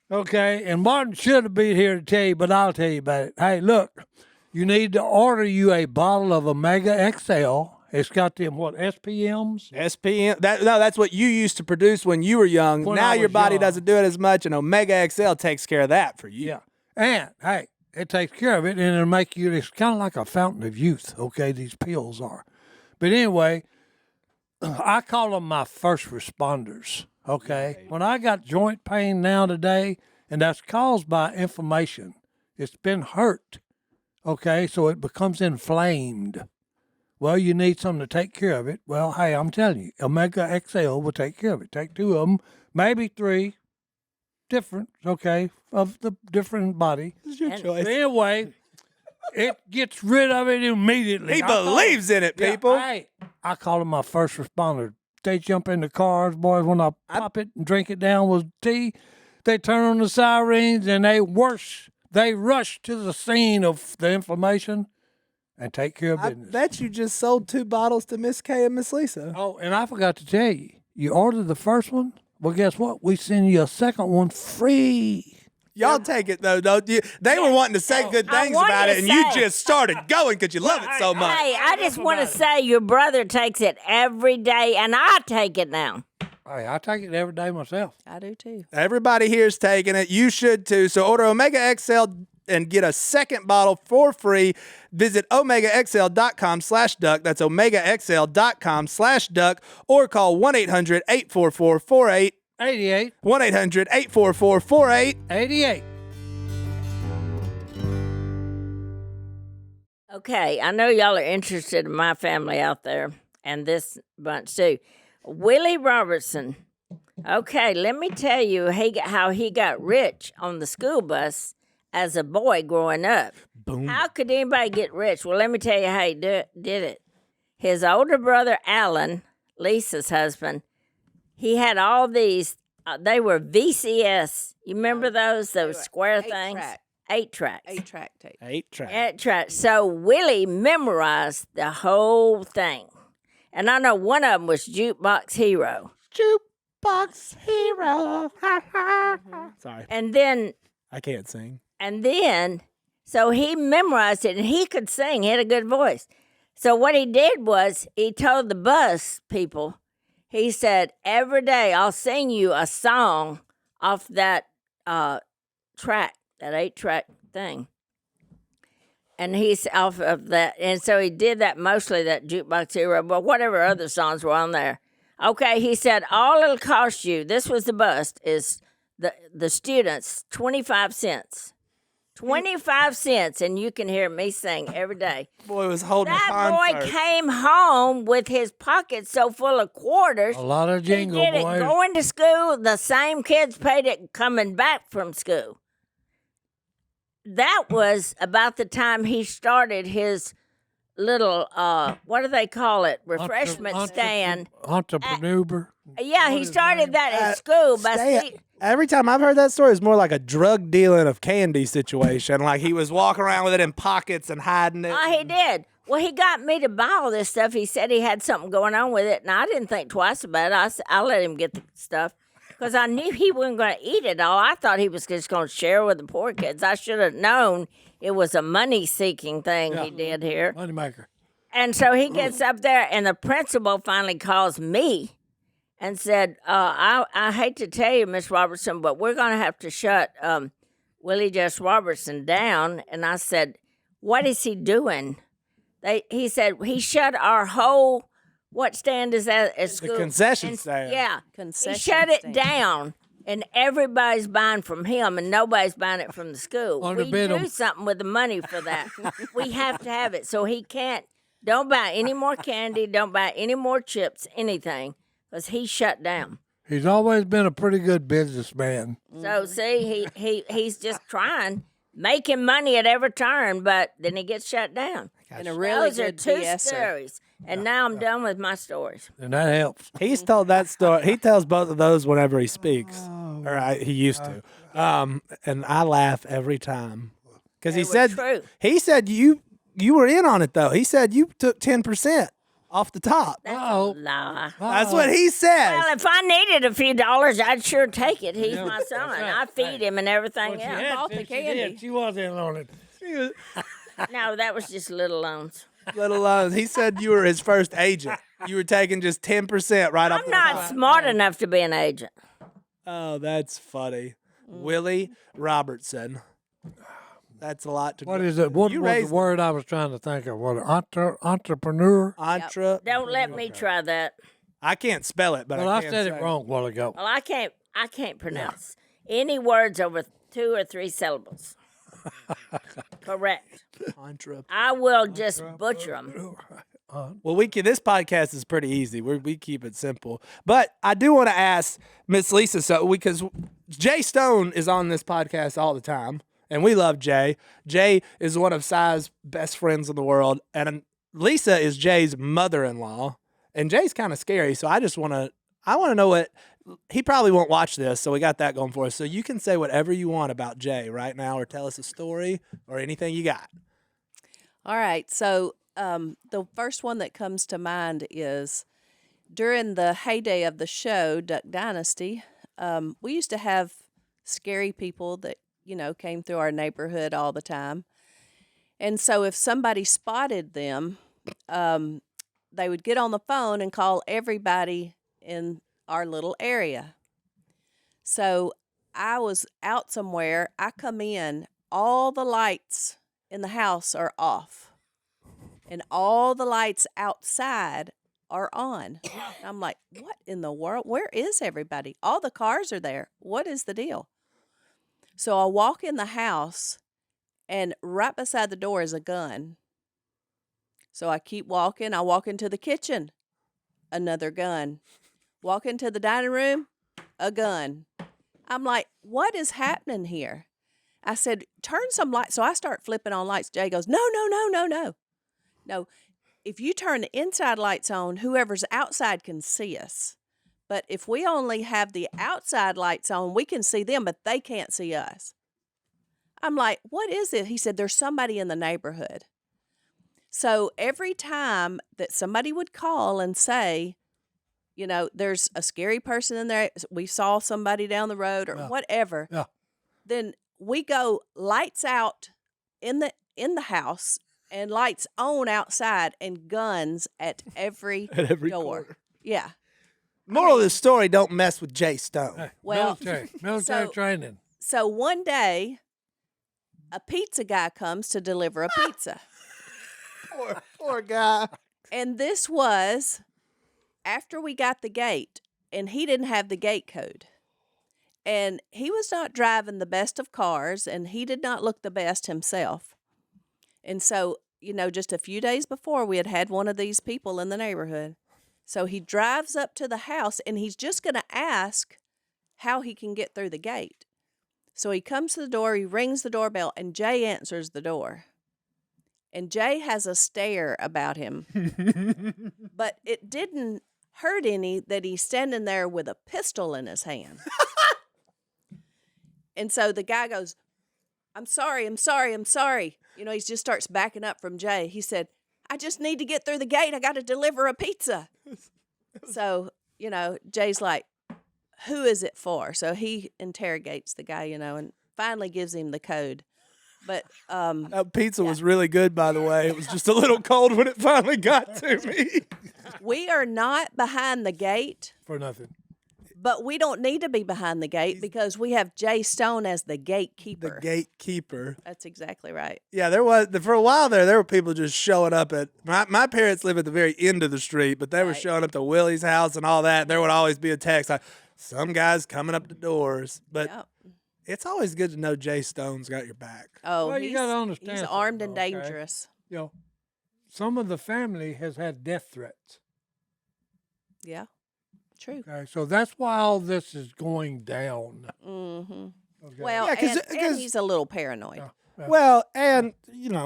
Okay, and Martin should have been here to tell you, but I'll tell you about it. Hey, look, you need to order you a bottle of Omega XL. It's got them, SPMs? SPM. That's what you used to produce when you were young. When now I your was body young. doesn't do it as much, and Omega XL takes care of that for you. Yeah. And, hey, it takes care of it, and it'll make you, it's kind of like a fountain of youth, okay, these pills are. But anyway, I call them my first responders, okay? When I got joint pain now today, and that's caused by inflammation, it's been hurt, okay, so it becomes inflamed. Well, you need something to take care of it. Well, hey, I'm telling you, Omega XL will take care of it. Take 2 of them, maybe 3, different, okay, of the different body. It's your And- choice. But anyway, it gets rid of it immediately. He I call believes in it, yeah, people. Hey, I call them my first responder. They jump in the cars, boys, when I pop it and drink it down with tea. They turn on the sirens and they rush to the scene of the inflammation and take care of I business. bet you just sold 2 bottles to Miss Kay and Miss Lisa. Oh, and I forgot to tell you, you ordered the first one. Well, guess what? We send you a second one free. Y'all take it though, don't you? They were wanting to say good I things wanted about to it, and you say- just started going because you love it so much. Hey, I just want to say your brother takes it every day, and I take it now. Hey, I take it every day myself. I do too. Everybody here's taking it. You should too. So order Omega XL and get a second bottle for free. Visit omegaxl.com/duck. That's omegaxl.com/duck, or call 1-800-844-4888. 88, 1-800-844-4888. 88. Okay, I know y'all are interested in my family out there and this bunch too. Willie Robertson. Okay, let me tell you how he got rich on the school bus as a boy growing up. Boom. How could anybody get rich? Well, let me tell you how he did it. His older brother, Alan, Lisa's husband, he had all these, they were VCS. You remember those square things? 8 tracks. 8-track tape. 8-track. 8 tracks. So Willie memorized the whole thing. And I know one of them was Jukebox Hero. Jukebox hero. Sorry, And then I can't sing. So he memorized it, and he could sing. He had a good voice. So what he did was he told the bus people, he said, every day I'll sing you a song off that track, that 8-track thing. And he's off of that. And so he did that, mostly that Jukebox Hero, but whatever other songs were on there. Okay, he said, all it'll cost you, this was the bust, is the students, 25 cents. 25 cents, and you can hear me sing every day. Boy was holding a That concert. boy came home with his pockets so full of quarters. A lot of jingle, he did boys. it going to school. The same kids paid it coming back from school. That was about the time he started his little, what do they call it, refreshment stand. Entrepreneur. Yeah, he started that at school. Every time I've heard that story, it's more like a drug dealing of candy situation. Like he was walking around with it in pockets and hiding it. Oh, he did. Well, he got me to buy all this stuff. He said he had something going on with it, and I didn't think twice about it. I said, I'll let him get the stuff because I knew he wasn't going to eat it all. I thought he was just going to share with the poor kids. I should have known it was a money-seeking thing he did here. Moneymaker. And so he gets up there, and the principal finally calls me and said, I hate to tell you, Miss Robertson, but we're going to have to shut Willie Jess Robertson down. And I said, what is he doing? He said, he shut our whole, what stand is that at school? The concession stand. Yeah. Concession he shut it stand. down, and everybody's buying from him, and nobody's buying it from the school. We Underbid 'em. do something with the money for that. We have to have it. So he can't, don't buy any more candy, don't buy any more chips, anything. Because he shut down. He's always been a pretty good businessman. So see, he's just trying, making money at every turn, but then he gets shut down. And a really Those are good two BSer. stories, and now I'm done with my stories. And that helps. He's told that story. He tells both of those whenever he speaks, he used to. And I laugh every time because he They were said true. he said you were in on it though. He said you took 10% off the top. Oh, Nah. That's what he says. Well, if I needed a few dollars, I'd sure take it. He's my son. right. I feed him and everything else. bought the candy. She was in on it. No, that was just little loans. Let alone he said you were his first agent. You were taking just 10% right off I'm the not top. smart enough to be an agent. Oh, that's funny. Willie Robertson. That's a lot to. What is it? What You was raised the word I was trying to think of? What, entrepreneur? Don't let me try that. I can't spell it, but Well, I I can said say it wrong a while ago. Well, I can't pronounce any words over 2 or 3 syllables. Correct. I will just butcher them. Well, this podcast is pretty easy. We keep it simple. But I do want to ask Miss Lisa, because Jay Stone is on this podcast all the time, and we love Jay. Jay is one of Si's best friends in the world, and Lisa is Jay's mother-in-law, and Jay's kind of scary. So I want to know what he probably won't watch this, so we got that going for us. So you can say whatever you want about Jay right now, or tell us a story or anything you got. All right. So the first one that comes to mind is during the heyday of the show, Duck Dynasty, we used to have scary people that, came through our neighborhood all the time. And so if somebody spotted them, they would get on the phone and call everybody in our little area. So I was out somewhere. I come in, all the lights in the house are off, and all the lights outside are on. I'm like, what in the world? Where is everybody? All the cars are there. What is the deal? So I walk in the house, and right beside the door is a gun. So I keep walking. I walk into the kitchen, another gun. Walk into the dining room, a gun. I'm like, what is happening here? I said, turn some lights. So I start flipping on lights. Jay goes, no. No, if you turn the inside lights on, whoever's outside can see us. But if we only have the outside lights on, we can see them, but they can't see us. I'm like, what is it? He said, there's somebody in the neighborhood. So every time that somebody would call and say, there's a scary person in there, we saw somebody down the road or whatever, then we go lights out in the house and lights on outside and guns at every every door. corner. Yeah. Moral of the story, don't mess with Jay Stone. Well, military so- training. So one day, a pizza guy comes to deliver a pizza. Poor guy. And this was after we got the gate, and he didn't have the gate code. And he was not driving the best of cars, and he did not look the best himself. And so, just a few days before, we had one of these people in the neighborhood. So he drives up to the house, and he's just going to ask how he can get through the gate. So he comes to the door, he rings the doorbell, and Jay answers the door. And Jay has a stare about him. But it didn't hurt any that he's standing there with a pistol in his hand. And so the guy goes, I'm sorry. He just starts backing up from Jay. He said, I just need to get through the gate. I got to deliver a pizza. So, Jay's like, who is it for? So he interrogates the guy, and finally gives him the code. But that pizza was really good, by the way. It was just a little cold when it finally got to me. We are not behind the gate. For nothing. But we don't need to be behind the gate because we have Jay Stone as the gatekeeper. The gatekeeper. That's exactly right. Yeah, for a while there were people just showing up at, my parents live at the very end of the street, but they were showing up to Willie's house and all that. There would always be a text like, some guys coming up the doors. But it's always good to know Jay Stone's got your back. Oh, Well, you gotta understand he's armed and something, okay? dangerous. Some of the family has had death threats. Yeah, true. Okay, so that's why all this is going down. Mm-hmm. Okay? Well, Yeah, and he's a little paranoid. Well, and,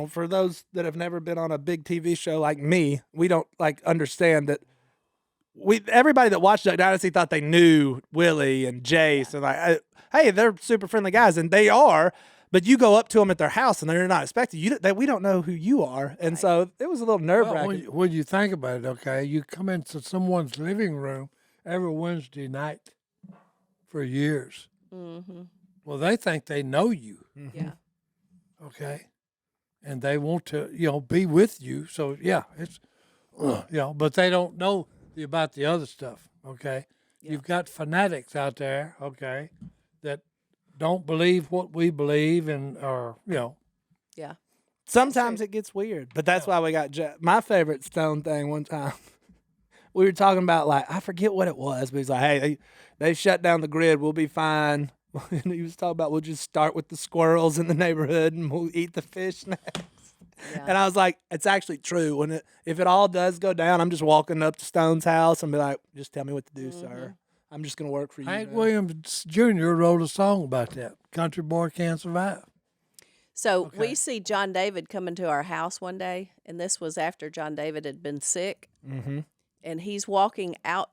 for those that have never been on a big TV show like me, we don't, understand that everybody that watched Duck Dynasty thought they knew Willie and Jay. So, hey, they're super friendly guys, and they are, but you go up to them at their house, and they're not expecting you. We don't know who you are. And so it was a little nerve-wracking. Well, when you think about it, okay, you come into someone's living room every Wednesday night for years. Mm-hmm. Well, they think they know you, Yeah. okay, and they want to, be with you. So yeah, it's, but they don't know about the other stuff. Okay, you've got fanatics out there, okay, that don't believe what we believe, and Yeah. Sometimes it gets weird, but that's why we got my favorite Stone thing one time. We were talking about, I forget what it was, but he's like, hey, they shut down the grid. We'll be fine. And he was talking about, we'll just start with the squirrels in the neighborhood and we'll eat the fish next. Yeah. And I was like, it's actually true. If it all does go down, I'm just walking up to Stone's house and be like, just tell me what to do, sir. I'm just going to work for you. Hank man." Williams Jr. wrote a song about that. Country boy can't survive. So we see John David coming to our house one day, and this was after John David had been sick. Mm-hmm. And he's walking out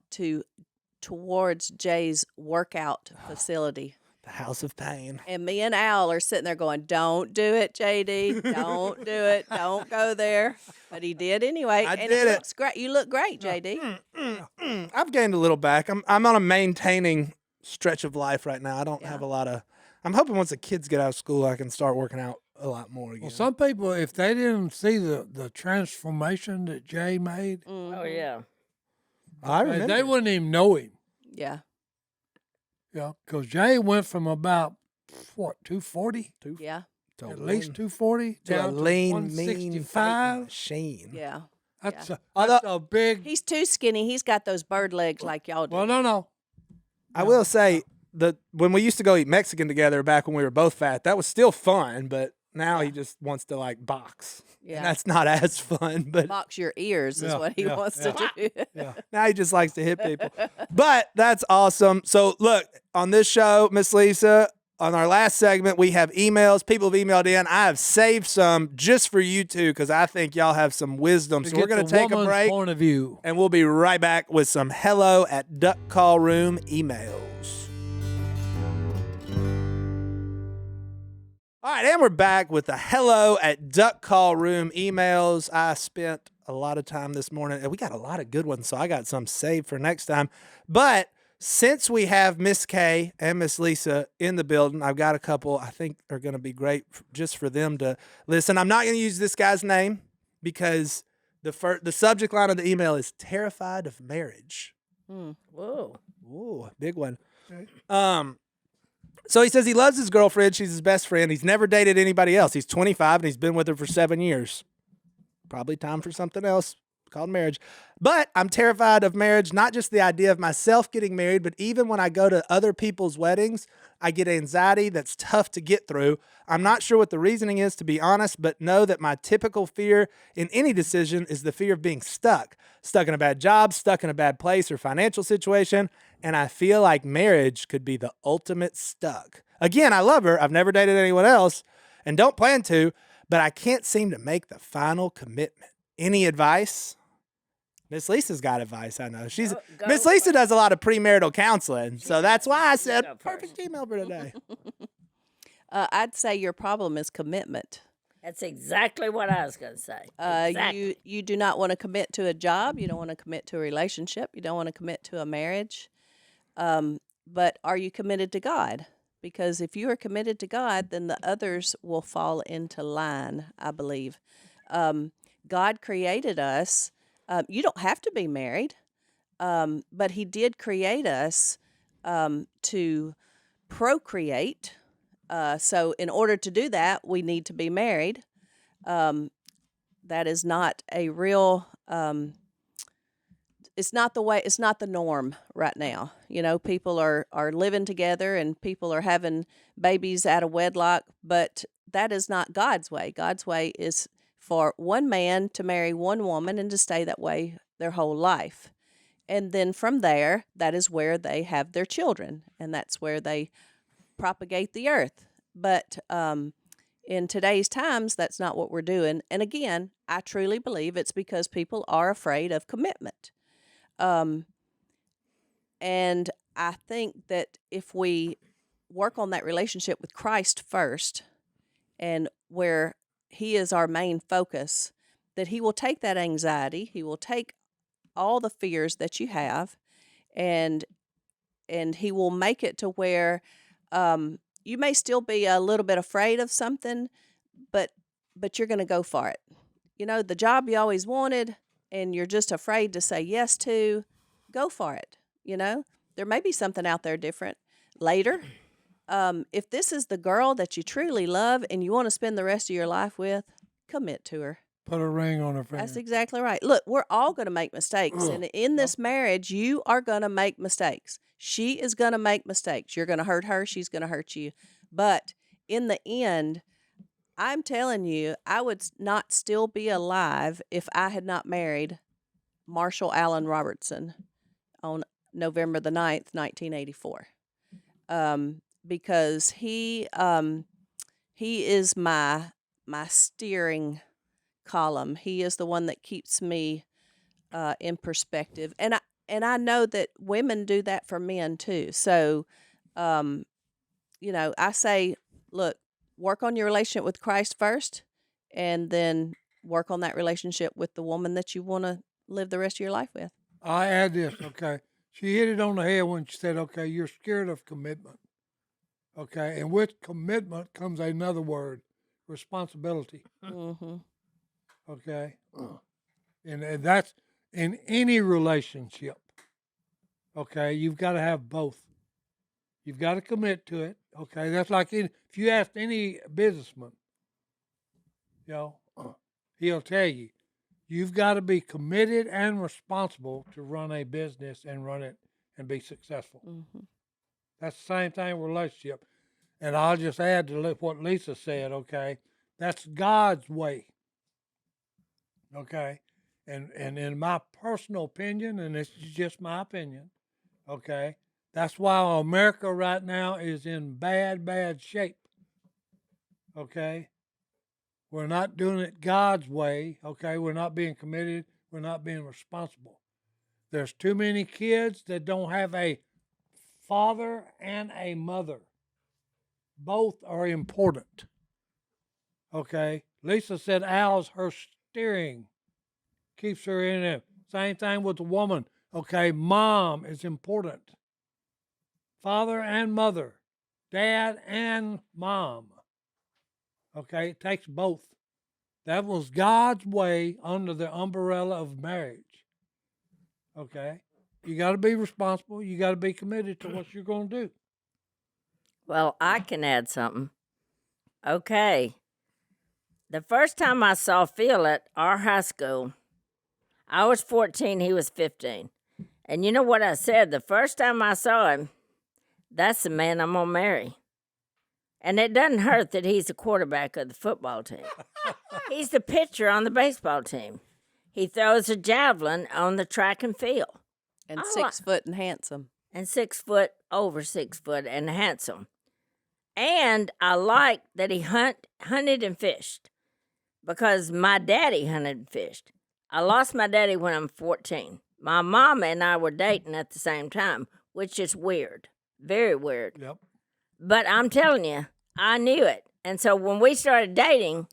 towards Jay's workout facility. The House of Pain. And me and Al are sitting there going, don't do it, JD. Don't do it. Don't go there. But he did anyway. I and did it. looks great. You look great, JD. I've gained a little back. I'm on a maintaining stretch of life right now. I don't have a lot of. I'm hoping once the kids get out of school, I can start working out a lot more again. Well, some people, if they didn't see the transformation that Jay made, Oh, yeah. I remember. they wouldn't even know him. Yeah. Yeah, because Jay went from about 240, Yeah. at least 240, to a down lean, to mean 165. machine. Yeah. That's, Yeah. that's a big. He's too skinny. He's got those bird legs like y'all do. Well, no. I will say when we used to go eat Mexican together back when we were both fat, that was still fun. But now he just wants to box. Yeah. And that's not as fun. But Box your ears is Yeah, what he yeah, wants yeah. to do. Yeah. now he just likes to hit people. But that's awesome. So look, on this show, Miss Lisa, on our last segment, we have emails. People have emailed in. I have saved some just for you two because I think y'all have some wisdom. So we're going to take a break. Point of view. And we'll be right back with some hello at Duck Call Room emails. All right, and we're back with the hello at Duck Call Room emails. I spent a lot of time this morning, and we got a lot of good ones, so I got some saved for next time. But since we have Miss Kay and Miss Lisa in the building, I've got a couple I think are going to be great just for them to listen. I'm not going to use this guy's name because the subject line of the email is terrified of marriage. Whoa. Ooh, big one. Okay. So he says he loves his girlfriend. She's his best friend. He's never dated anybody else. He's 25 and he's been with her for 7 years. Probably time for something else called marriage. But I'm terrified of marriage, not just the idea of myself getting married, but even when I go to other people's weddings, I get anxiety that's tough to get through. I'm not sure what the reasoning is, to be honest, but know that my typical fear in any decision is the fear of being stuck in a bad job, stuck in a bad place or financial situation. And I feel like marriage could be the ultimate stuck. Again, I love her. I've never dated anyone else and don't plan to, but I can't seem to make the final commitment. Any advice? Miss Lisa's got advice, I know. Miss Lisa does a lot of premarital counseling, so that's why I said perfect email for today. I'd say your problem is commitment. That's exactly what I was going to say. Exactly. You do not want to commit to a job. You don't want to commit to a relationship. You don't want to commit to a marriage. But are you committed to God? Because if you are committed to God, then the others will fall into line, I believe. God created us. You don't have to be married, but He did create us to procreate. So in order to do that, we need to be married. That is not a real, it's not the norm right now. You know, people are living together and people are having babies out of wedlock, but that is not God's way. God's way is for one man to marry one woman and to stay that way their whole life. And then from there, that is where they have their children, and that's where they propagate the earth. But in today's times, that's not what we're doing. And again, I truly believe it's because people are afraid of commitment. And I think that if we work on that relationship with Christ first, and where He is our main focus, that He will take that anxiety, He will take all the fears that you have, and He will make it to where you may still be a little bit afraid of something, but you're going to go for it. You know, the job you always wanted and you're just afraid to say yes to, go for it. You know, there may be something out there different later. If this is the girl that you truly love and you want to spend the rest of your life with, commit to her. Put a ring on her finger. That's exactly right. Look, we're all going to make mistakes. And in this marriage, you are going to make mistakes. She is going to make mistakes. You're going to hurt her. She's going to hurt you. But in the end, I'm telling you, I would not still be alive if I had not married Marshall Allen Robertson on November the 9th, 1984. Because he is my steering column. He is the one that keeps me in perspective, and I know that women do that for men too. So, you know, I say, look, work on your relationship with Christ first, and then work on that relationship with the woman that you want to live the rest of your life with. I add this, okay. She hit it on the head when she said, okay, you're scared of commitment. Okay, and with commitment comes another word, responsibility. Mm-hmm. Okay, and that's in any relationship. Okay, you've got to have both. You've got to commit to it. Okay, that's like if you ask any businessman, you know, he'll tell you, you've got to be committed and responsible to run a business and run it and be successful. Mm-hmm. That's the same thing with relationship. And I'll just add to what Lisa said, okay? That's God's way. Okay? And in my personal opinion, and this is just my opinion, okay? That's why America right now is in bad shape. Okay? We're not doing it God's way, okay? We're not being committed. We're not being responsible. There's too many kids that don't have a father and a mother. Both are important. Okay? Lisa said Al's her steering. Keeps her in it. Same thing with the woman. Okay? Mom is important. Father and mother. Dad and mom. Okay? It takes both. That was God's way under the umbrella of marriage. Okay? You got to be responsible. You got to be committed to what you're going to do. Well, I can add something. Okay. The first time I saw Phil at our high school, I was 14, he was 15. And you know what I said? The first time I saw him, that's the man I'm going to marry. And it doesn't hurt that he's the quarterback of the football team. He's the pitcher on the baseball team. He throws a javelin on the track and field. And I 6 foot and handsome. And 6 foot, over 6 foot, and handsome. And I like that he hunted and fished because my daddy hunted and fished. I lost my daddy when I'm 14. My mama and I were dating at the same time, which is weird, very weird. Yep. But I'm telling you, I knew it. And so when we started dating,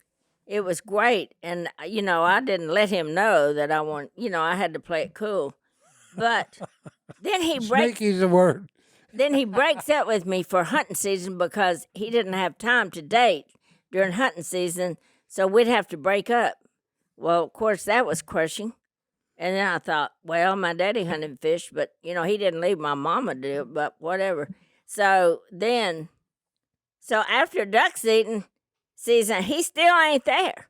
it was great. And, I didn't let him know that I had to play it cool. But then he breaks. Sneaky's the word. Then he breaks up with me for hunting season because he didn't have time to date during hunting season, so we'd have to break up. Well, of course, that was crushing. And then I thought, well, my daddy hunted and fished, but, he didn't leave my mama to do it, but whatever. So after duck season, he still ain't there.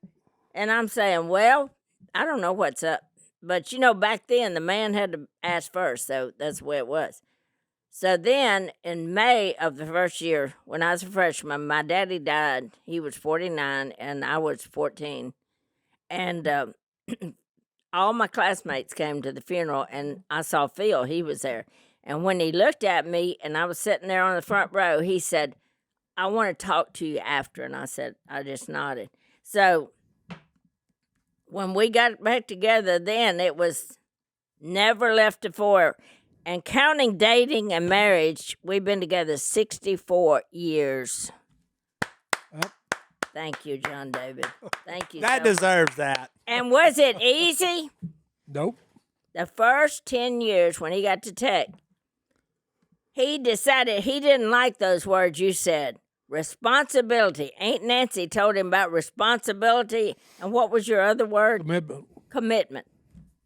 And I'm saying, well, I don't know what's up. But, back then, the man had to ask first, so that's the way it was. So then, in May of the first year, when I was a freshman, my daddy died. He was 49, and I was 14. And all my classmates came to the funeral, and I saw Phil. He was there. And when he looked at me, and I was sitting there on the front row, he said, I want to talk to you after. And I said, I just nodded. So when we got back together then, it was never left before. And counting dating and marriage, we've been together 64 years. Yep. Thank you, John David. Thank you. That so much. deserves that. And was it easy? Nope. The first 10 years when he got to Tech, he decided he didn't like those words you said. Responsibility. Aunt Nancy told him about responsibility. And what was your other word? Commitment. Commitment.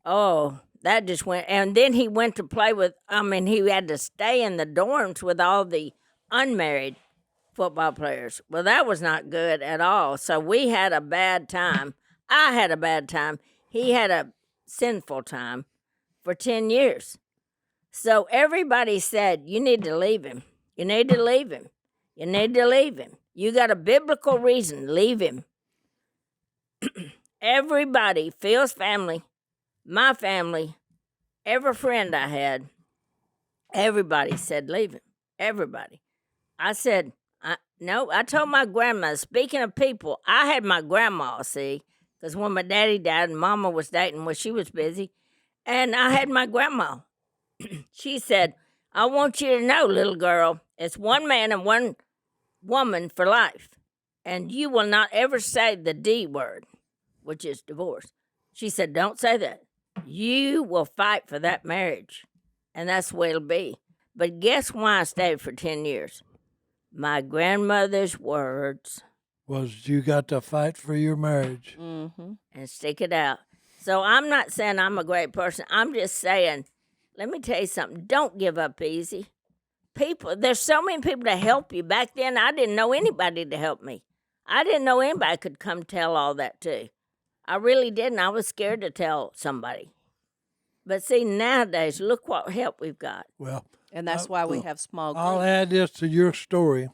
Oh, that just went. And then he went to play with, he had to stay in the dorms with all the unmarried football players. Well, that was not good at all. So we had a bad time. I had a bad time. He had a sinful time for 10 years. So everybody said, you need to leave him. You need to leave him. You need to leave him. You got a biblical reason. Leave him. Everybody, Phil's family, my family, every friend I had, everybody said, leave him. Everybody. I said, no. I told my grandma, speaking of people, I had my grandma, see, because when my daddy died and mama was dating, well, she was busy, and I had my grandma. She said, I want you to know, little girl, it's one man and one woman for life, and you will not ever say the D word, which is divorce. She said, don't say that. You will fight for that marriage, and that's the way it'll be. But guess why I stayed for 10 years? My grandmother's words. Was you got to fight for your marriage. Mm-hmm. And stick it out. So I'm not saying I'm a great person. I'm just saying, let me tell you something. Don't give up easy. There's so many people to help you. Back then, I didn't know anybody to help me. I didn't know anybody could come tell all that to. I really didn't. I was scared to tell somebody. But see, nowadays, look what help we've got. Well, And that's why we have small groups. I'll add this to your story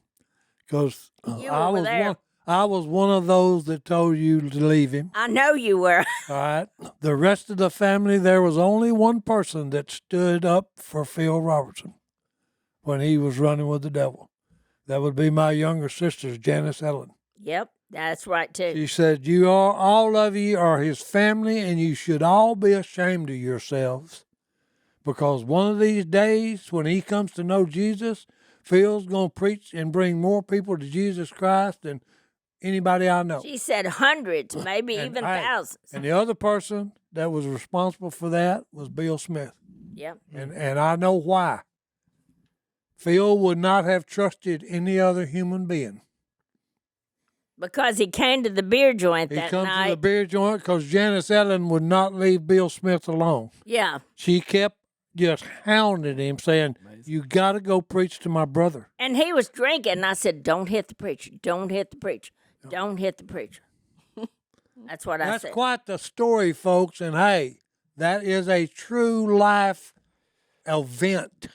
because You I were was there. I was one of those that told you to leave him. I know you were. All right. The rest of the family, there was only one person that stood up for Phil Robertson when he was running with the devil. That would be my younger sister, Janice Ellen. Yep, that's right, too. She said, all of you are his family, and you should all be ashamed of yourselves. Because one of these days, when he comes to know Jesus, Phil's going to preach and bring more people to Jesus Christ than anybody I know. She said hundreds, maybe And, even hey, thousands. And the other person that was responsible for that was Bill Smith. Yep. And I know why. Phil would not have trusted any other human being. Because he came to the beer joint He that comes night. to the beer joint because Janice Ellen would not leave Bill Smith alone. Yeah. She kept just hounding him, saying, You got to go preach to my brother. And he was drinking. And I said, don't hit the preacher. Don't hit the preacher. Don't hit the preacher. That's what I That's said. quite the story, folks. And hey, that is a true life event.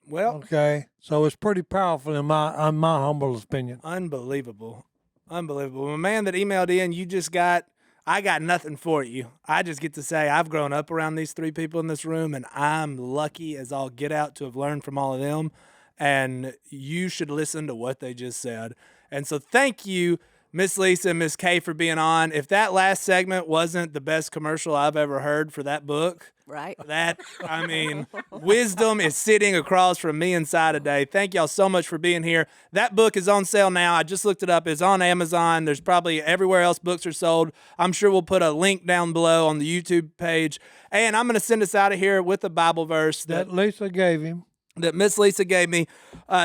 Well, Okay, so it's pretty powerful in my humble opinion. unbelievable. Unbelievable. A man that emailed in, I got nothing for you. I just get to say I've grown up around these three people in this room, and I'm lucky as all get out to have learned from all of them. And you should listen to what they just said. And so thank you, Miss Lisa and Miss Kay, for being on. If that last segment wasn't the best commercial I've ever heard for that book, Right. wisdom is sitting across from me inside today. Thank y'all so much for being here. That book is on sale now. I just looked it up. It's on Amazon. There's probably everywhere else books are sold. I'm sure we'll put a link down below on the YouTube page. And I'm going to send us out of here with a Bible verse That Lisa gave him. that Miss Lisa gave me.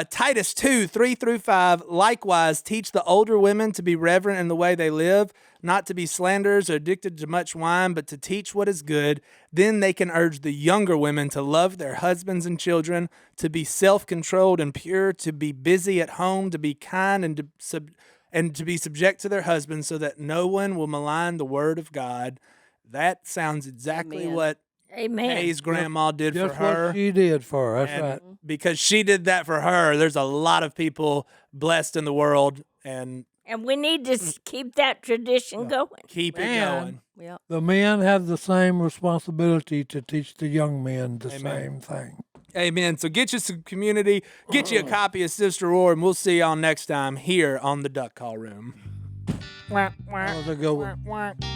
Titus 2:3-5. Likewise, teach the older women to be reverent in the way they live, not to be slanderers or addicted to much wine, but to teach what is good. Then they can urge the younger women to love their husbands and children, to be self-controlled and pure, to be busy at home, to be kind and to be subject to their husbands, so that no one will malign the word of God. That sounds exactly Amen. what Amen. Kay's grandma did for Just her. what she did for her. That's And right. because she did that for her, there's a lot of people blessed in the world, and And we need to keep that tradition going. keep it And- going. Yep. The men have the same responsibility to teach the young men the Amen. same thing. Amen. So get you some community, get you a copy of Sister Roar, and we'll see y'all next time here on the Duck Call Room. Wah, wah, That was a good one. wah, wah.